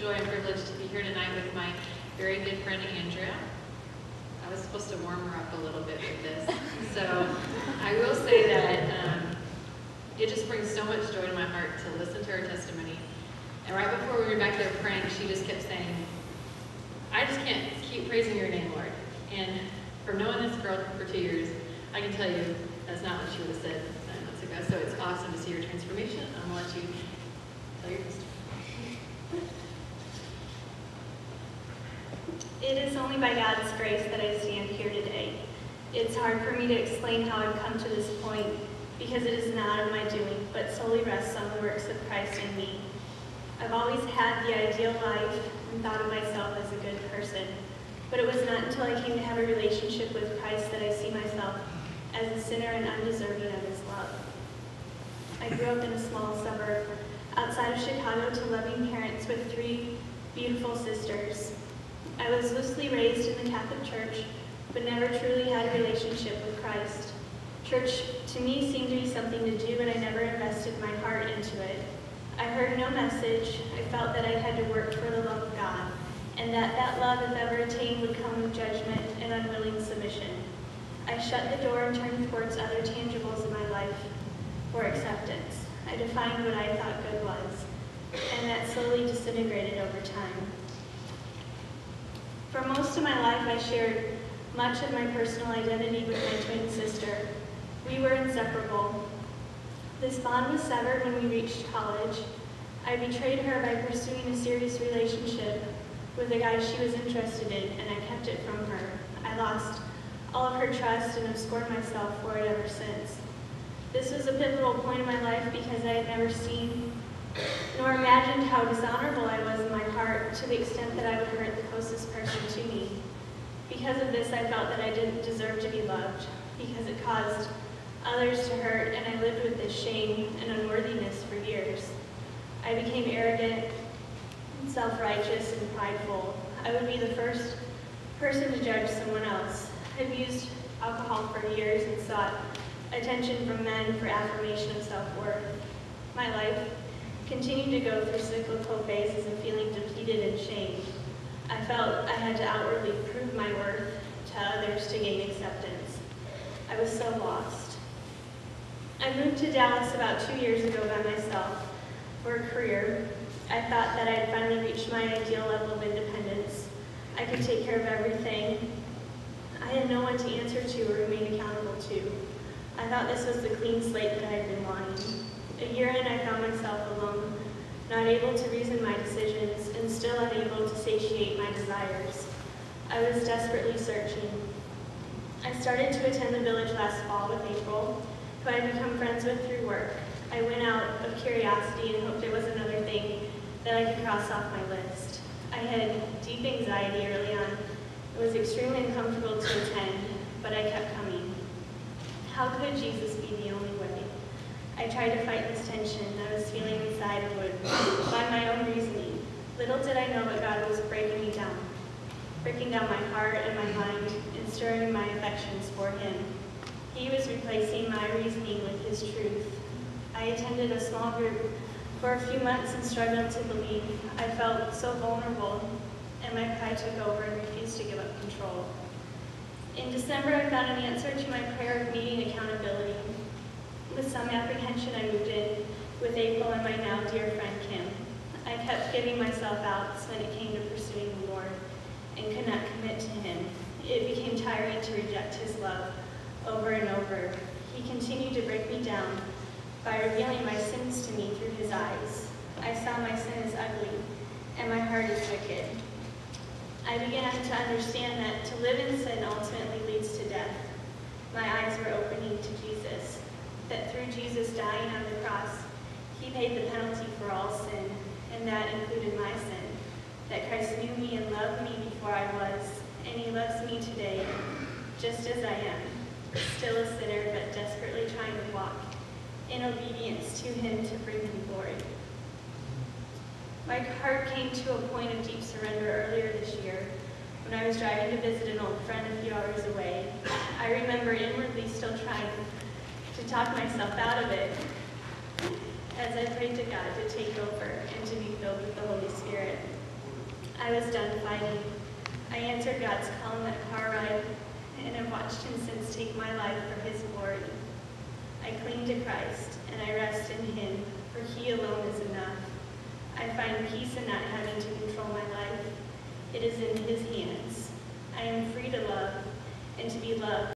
joy and privilege to be here tonight with my very good friend Andrea. I was supposed to warm her up a little bit with this. So I will say that it just brings so much joy to my heart to listen to her testimony. And right before we were back there praying, she just kept saying, I just can't keep praising your name, Lord. And from knowing this girl for 2 years, I can tell you that's not what she would have said 9 months ago. So it's awesome to see your transformation. I'm going to let you tell your history. It is only by God's grace that I stand here today. It's hard for me to explain how I've come to this point because it is not of my doing, but solely rests on the works of Christ in me. I've always had the ideal life and thought of myself as a good person, but it was not until I came to have a relationship with Christ that I see myself as a sinner and undeserving of his love. I grew up in a small suburb outside of Chicago to loving parents with 3 beautiful sisters. I was loosely raised in the Catholic Church, but never truly had a relationship with Christ. Church, to me, seemed to be something to do, and I never invested my heart into it. I heard no message. I felt that I had to work for the love of God, and that that love, if ever attained, would come with judgment and unwilling submission. I shut the door and turned towards other tangibles in my life for acceptance. I defined what I thought good was, and that slowly disintegrated over time. For most of my life, I shared much of my personal identity with my twin sister. We were inseparable. This bond was severed when we reached college. I betrayed her by pursuing a serious relationship with a guy she was interested in, and I kept it from her. I lost all of her trust and have scorned myself for it ever since. This was a pivotal point in my life because I had never seen nor imagined how dishonorable I was in my heart to the extent that I would hurt the closest person to me. Because of this, I felt that I didn't deserve to be loved, because it caused others to hurt, and I lived with this shame and unworthiness for years. I became arrogant, self-righteous, and prideful. I would be the first person to judge someone else. I've used alcohol for years and sought attention from men for affirmation of self-worth. My life continued to go through cyclical phases of feeling depleted and shamed. I felt I had to outwardly prove my worth to others to gain acceptance. I was so lost. I moved to Dallas about 2 years ago by myself for a career. I thought that I had finally reached my ideal level of independence. I could take care of everything. I had no one to answer to or remain accountable to. I thought this was the clean slate that I had been wanting. A year in, I found myself alone, not able to reason my decisions, and still unable to satiate my desires. I was desperately searching. I started to attend the village last fall with April, who I had become friends with through work. I went out of curiosity and hoped it was another thing that I could cross off my list. I had deep anxiety early on. It was extremely uncomfortable to attend, but I kept coming. How could Jesus be the only way? I tried to fight this tension I was feeling inside and would, by my own reasoning. Little did I know that God was breaking me down, breaking down my heart and my mind, and stirring my affections for him. He was replacing my reasoning with his truth. I attended a small group for a few months and struggled to believe. I felt so vulnerable, and my pride took over and refused to give up control. In December, I found an answer to my prayer of needing accountability. With some apprehension, I moved in with April and my now dear friend Kim. I kept giving myself outs when it came to pursuing the Lord and could not commit to him. It became tiring to reject his love over and over. He continued to break me down by revealing my sins to me through his eyes. I saw my sin as ugly, and my heart is wicked. I began to understand that to live in sin ultimately leads to death. My eyes were opening to Jesus, that through Jesus dying on the cross, he paid the penalty for all sin, and that included my sin, that Christ knew me and loved me before I was, and he loves me today, just as I am, still a sinner, but desperately trying to walk in obedience to him to bring him glory. My heart came to a point of deep surrender earlier this year when I was driving to visit an old friend a few hours away. I remember inwardly still trying to talk myself out of it as I prayed to God to take over and to be filled with the Holy Spirit. I was done fighting. I answered God's call on that car ride, and have watched him since take my life for his glory. I cling to Christ, and I rest in him, for he alone is enough. I find peace in not having to control my life. It is in his hands. I am free to love and to be loved.